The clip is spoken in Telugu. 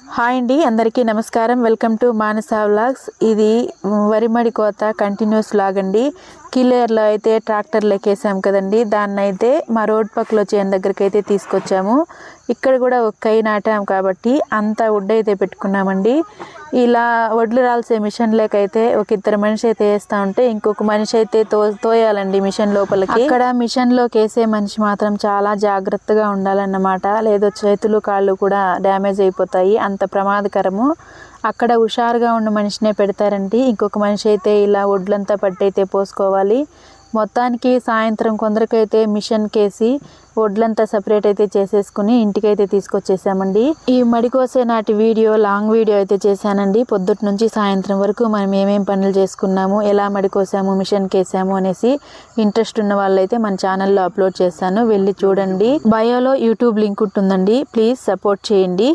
హాయ్ అండి, అందరికీ నమస్కారం. Welcome to Manasa vlogs. ఇది వరిమడి కోత కంటిన్యూస్ వ్లాగ్ అండి. కిలేర్లో అయితే ట్రాక్టర్లు ఎక్కేసాం కదండి, దాన్ని అయితే మా రోడ్ పక్కలో చేను దగ్గరికి అయితే తీసుకొచ్చాము. ఇక్కడ కూడా ఒక కై నాటాం కాబట్టి అంత వుడ్ అయితే పెట్టుకున్నామండి. ఇలా వడ్లు రాల్సే మిషన్ లేకైతే ఒక ఇద్దరు మనిషి అయితే వేస్తూ ఉంటే ఇంకొక మనిషి అయితే తోయాలండి మిషన్ లోపలికి. అక్కడ మిషన్లోకి వేసే మనిషి మాత్రం చాలా జాగ్రత్తగా ఉండాలన్నమాట, లేదో చేతులు కాళ్ళు కూడా డ్యామేజ్ అయిపోతాయి, అంత ప్రమాదకరము. అక్కడ హుషారుగా ఉన్న మనిషినే పెడతారండి. ఇంకొక మనిషి అయితే ఇలా వడ్లంతా పట్టయితే పోసుకోవాలి. మొత్తానికి సాయంత్రం కొందరికైతే మిషన్ కేసి వడ్లంతా సపరేట్ అయితే చేసేసుకుని ఇంటికైతే తీసుకొచ్చేసామండి. ఈ మడికోసే నాటి వీడియో లాంగ్ వీడియో అయితే చేశానండి. పొద్దుటి నుంచి సాయంత్రం వరకు మనం ఏమేం పనులు చేసుకున్నాము, ఎలా మడికోసాము, మిషన్ కేసాము అనేసి ఇంట్రెస్ట్ ఉన్న వాళ్ళైతే మన ఛానల్లో అప్లోడ్ చేశాను, వెళ్ళి చూడండి. బయోలో యూట్యూబ్ లింక్ ఉంటుందండి, ప్లీజ్ సపోర్ట్ చేయండి.